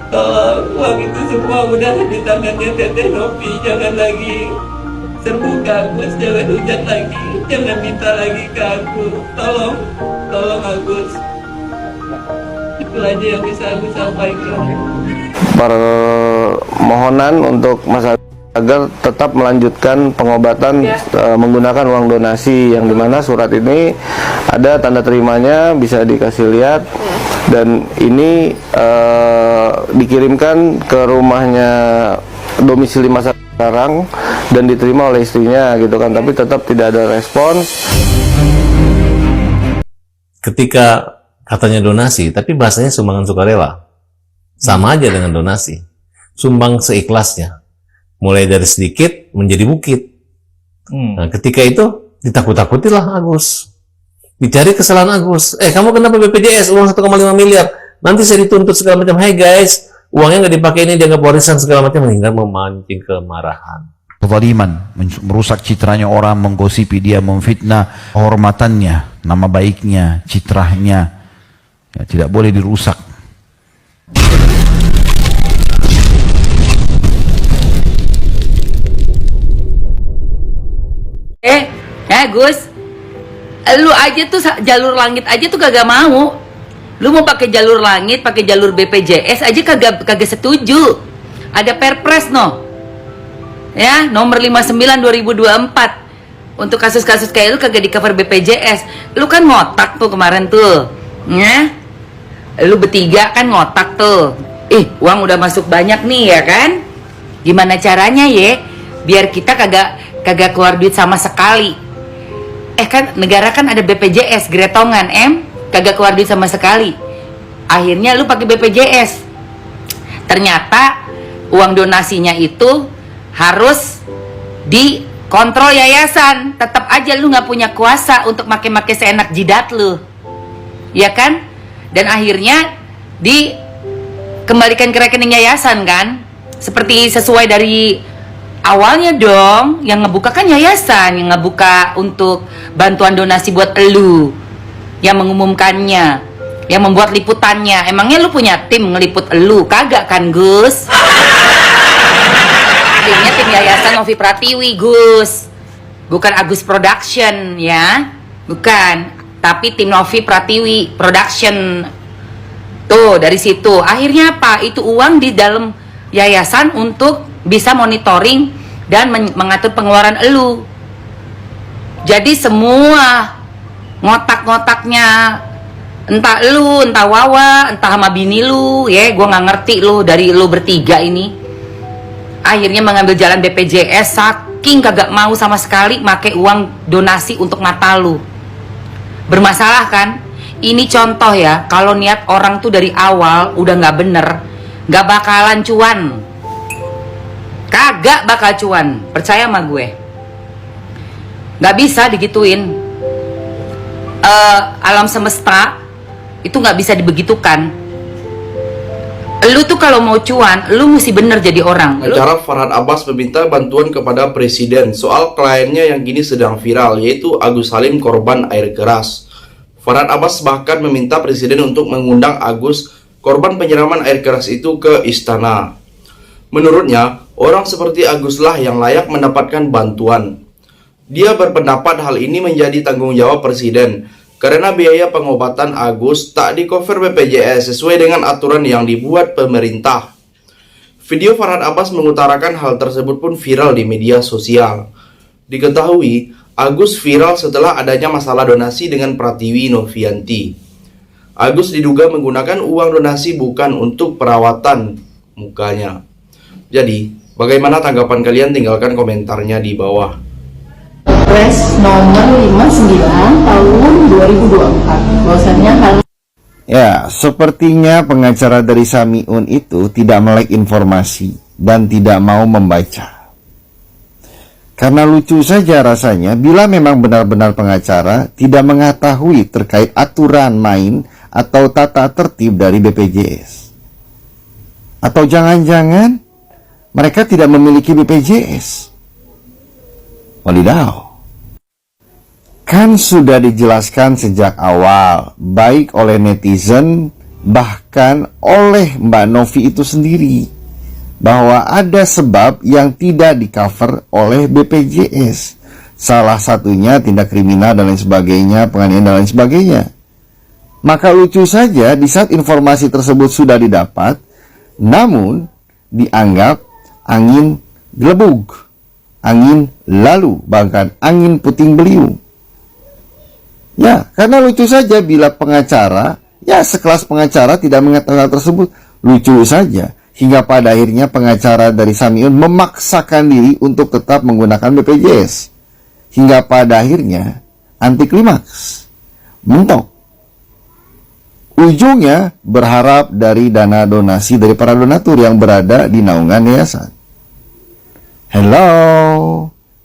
Tolong, uang itu semua udah di tangannya Teteh Novi. Jangan lagi serbu ke Agus, jangan hujat lagi, jangan minta lagi ke aku. Tolong Agus. Itu aja yang bisa aku sampaikan. Permohonan untuk masyarakat agar tetap melanjutkan pengobatan menggunakan uang donasi, yang dimana surat ini ada tanda terimanya, bisa dikasih lihat, dan ini dikirimkan ke rumahnya domisili masa sekarang dan diterima oleh istrinya gitu kan, tapi tetap tidak ada respons. Ketika katanya donasi, tapi bahasanya sumbangan sukarela, sama aja dengan donasi. Sumbang seikhlasnya, mulai dari sedikit menjadi bukit. Nah, ketika itu ditakut-takutilah Agus, dicari kesalahan Agus. Kamu kenapa BPJS uang 1,5 miliar? Nanti saya dituntut segala macam. Hai guys, uangnya nggak dipakai, ini dianggap warisan segala macam, hingga memancing kemarahan. Kezaliman, merusak citranya orang, menggosipi dia, memfitnah kehormatannya, nama baiknya, citranya, ya, tidak boleh dirusak. Gus, lu aja tuh jalur langit aja tuh kagak mau. Lu mau pakai jalur langit, pakai jalur BPJS aja kagak setuju. Ada Perpres ya, nomor 59 2024. Untuk kasus-kasus kayak lu kagak di cover BPJS. Lu kan ngotak tuh kemarin tuh, ya. Lu bertiga kan ngotak tuh. Uang udah masuk banyak nih ya kan? Gimana caranya ya? Biar kita kagak keluar duit sama sekali. Kan negara kan ada BPJS, gretongan kagak keluar duit sama sekali. Akhirnya lu pakai BPJS. Ternyata uang donasinya itu harus dikontrol yayasan. Tetap aja lu nggak punya kuasa untuk make-make seenak jidat lu, ya kan? Dan akhirnya dikembalikan ke rekening yayasan kan, seperti sesuai dari awalnya dong. Yang ngebuka kan yayasan, yang ngebuka untuk bantuan donasi buat elu, yang mengumumkannya, yang membuat liputannya. Emangnya lu punya tim ngeliput elu? Kagak kan Gus? Timnya tim yayasan Novi Pratiwi Gus, bukan Agus Production ya, bukan, tapi tim Novi Pratiwi Production. Tuh dari situ akhirnya apa, itu uang di dalam yayasan untuk bisa monitoring dan mengatur pengeluaran elu. Jadi semua ngotak-ngotaknya, entah elu, entah Wawa, entah sama bini lu, ya gue nggak ngerti lu, dari lu bertiga ini akhirnya mengambil jalan BPJS, saking kagak mau sama sekali make uang donasi untuk mata lu. Bermasalah kan? Ini contoh ya, kalau niat orang tuh dari awal udah nggak bener, nggak bakalan cuan. Kagak bakal cuan, percaya sama gue. Gak bisa digituin. Alam semesta itu gak bisa dibegitukan. Lu tuh kalau mau cuan, lu mesti bener jadi orang. Acara Farhad Abbas meminta bantuan kepada Presiden soal kliennya yang kini sedang viral, yaitu Agus Salim, korban air keras. Farhad Abbas bahkan meminta Presiden untuk mengundang Agus, korban penyiraman air keras itu, ke istana. Menurutnya, orang seperti Aguslah yang layak mendapatkan bantuan. Dia berpendapat hal ini menjadi tanggung jawab Presiden, karena biaya pengobatan Agus tak di-cover BPJS sesuai dengan aturan yang dibuat pemerintah. Video Farhad Abbas mengutarakan hal tersebut pun viral di media sosial. Diketahui, Agus viral setelah adanya masalah donasi dengan Pratiwi Novianti. Agus diduga menggunakan uang donasi bukan untuk perawatan mukanya. Jadi, bagaimana tanggapan kalian? Tinggalkan komentarnya di bawah. Perpres nomor 59 tahun 2024. Bahwasannya hal Ya, sepertinya pengacara dari Samiun itu tidak melek informasi dan tidak mau membaca. Karena lucu saja rasanya bila memang benar-benar pengacara tidak mengetahui terkait aturan main atau tata tertib dari BPJS. Atau jangan-jangan mereka tidak memiliki BPJS. Wadidaw. Kan sudah dijelaskan sejak awal, baik oleh netizen bahkan oleh Mbak Novi itu sendiri, bahwa ada sebab yang tidak di-cover oleh BPJS. Salah satunya tindak kriminal dan lain sebagainya, penganiayaan dan lain sebagainya. Maka lucu saja di saat informasi tersebut sudah didapat, namun dianggap angin gelebug, angin lalu, bahkan angin puting beliung. Ya, karena lucu saja bila pengacara, ya sekelas pengacara tidak mengetahui hal tersebut. Lucu saja, hingga pada akhirnya pengacara dari Samiun memaksakan diri untuk tetap menggunakan BPJS. Hingga pada akhirnya anti klimaks, mentok. Ujungnya berharap dari dana donasi dari para donatur yang berada di naungan yayasan. Hello,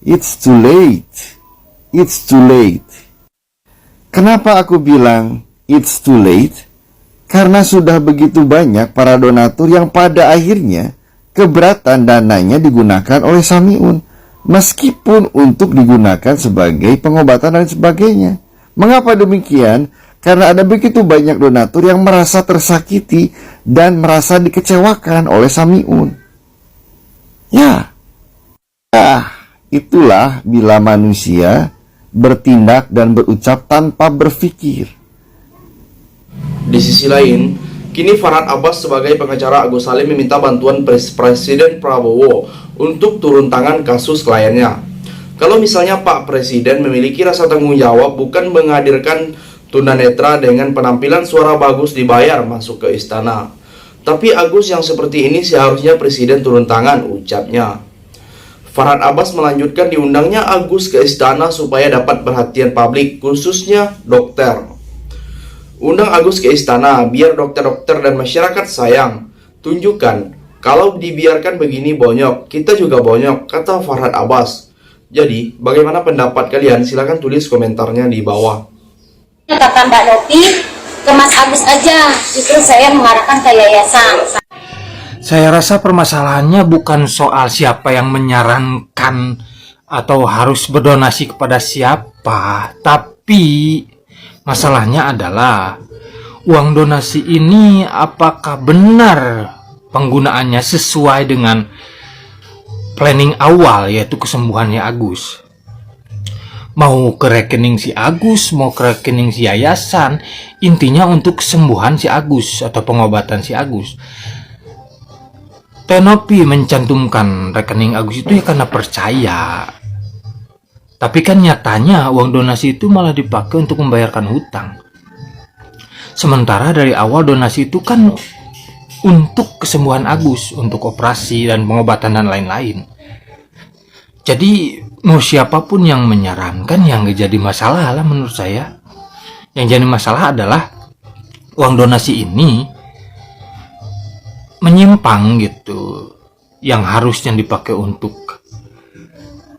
it's too late. It's too late. Kenapa aku bilang it's too late? Karena sudah begitu banyak para donatur yang pada akhirnya keberatan dananya digunakan oleh Samiun, meskipun untuk digunakan sebagai pengobatan dan sebagainya. Mengapa demikian? Karena ada begitu banyak donatur yang merasa tersakiti dan merasa dikecewakan oleh Samiun. Ya, itulah bila manusia bertindak dan berucap tanpa berpikir. Di sisi lain, kini Farhad Abbas sebagai pengacara Agus Salim meminta bantuan Presiden Prabowo untuk turun tangan kasus kliennya. Kalau misalnya Pak Presiden memiliki rasa tanggung jawab bukan menghadirkan tunanetra dengan penampilan suara bagus dibayar masuk ke istana. Tapi Agus yang seperti ini seharusnya Presiden turun tangan, ucapnya. Farhad Abbas melanjutkan diundangnya Agus ke istana supaya dapat perhatian publik, khususnya dokter. Undang Agus ke istana biar dokter-dokter dan masyarakat sayang. Tunjukkan kalau dibiarkan begini bonyok, kita juga bonyok, kata Farhad Abbas. Jadi, bagaimana pendapat kalian? Silahkan tulis komentarnya di bawah. Kata Mbak Novi, ke Mas Agus aja, justru saya mengarahkan ke yayasan. Saya rasa permasalahannya bukan soal siapa yang menyarankan atau harus berdonasi kepada siapa, tapi masalahnya adalah uang donasi ini apakah benar penggunaannya sesuai dengan planning awal, yaitu kesembuhannya Agus. Mau ke rekening si Agus, mau ke rekening si yayasan, intinya untuk kesembuhan si Agus atau pengobatan si Agus. Tenopi mencantumkan rekening Agus itu ya karena percaya. Tapi kan nyatanya uang donasi itu malah dipakai untuk membayarkan hutang. Sementara dari awal donasi itu kan untuk kesembuhan Agus, untuk operasi dan pengobatan dan lain-lain. Jadi mau siapapun yang menyarankan yang gak jadi masalah lah menurut saya. Yang jadi masalah adalah uang donasi ini menyimpang gitu. Yang harusnya dipakai untuk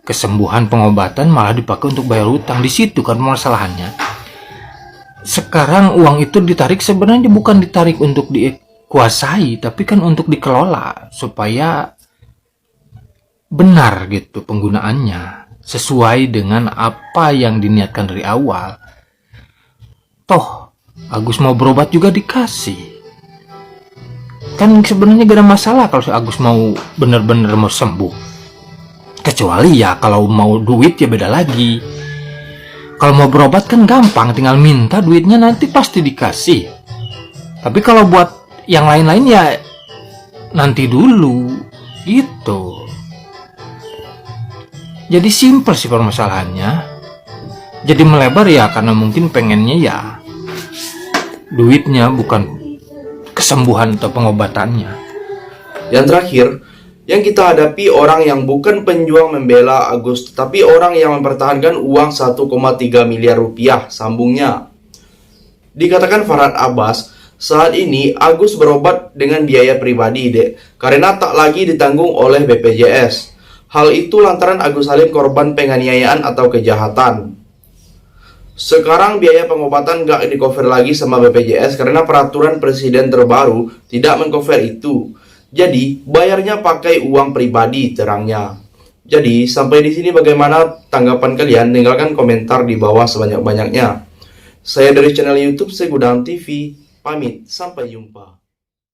kesembuhan pengobatan malah dipakai untuk bayar hutang. Di situ kan masalahnya. Sekarang uang itu ditarik sebenarnya bukan ditarik untuk dikuasai, tapi kan untuk dikelola supaya benar gitu penggunaannya, sesuai dengan apa yang diniatkan dari awal. Toh Agus mau berobat juga dikasih. Kan sebenarnya gak ada masalah kalau si Agus mau benar-benar mau sembuh. Kecuali ya kalau mau duit ya beda lagi. Kalau mau berobat kan gampang, tinggal minta duitnya nanti pasti dikasih. Tapi kalau buat yang lain-lain ya nanti dulu gitu. Jadi simpel sih permasalahannya. Jadi melebar ya karena mungkin pengennya ya duitnya, bukan kesembuhan atau pengobatannya. Yang terakhir, yang kita hadapi orang yang bukan penjuang membela Agus, tetapi orang yang mempertahankan uang 1,3 miliar rupiah, sambungnya. Dikatakan Farhad Abbas, saat ini Agus berobat dengan biaya pribadi karena tak lagi ditanggung oleh BPJS. Hal itu lantaran Agus Salim korban penganiayaan atau kejahatan. Sekarang biaya pengobatan gak di-cover lagi sama BPJS karena peraturan presiden terbaru tidak meng-cover itu. Jadi, bayarnya pakai uang pribadi, terangnya. Jadi, sampai di sini bagaimana tanggapan kalian? Tinggalkan komentar di bawah sebanyak-banyaknya. Saya dari channel YouTube Segudang TV. Pamit, sampai jumpa.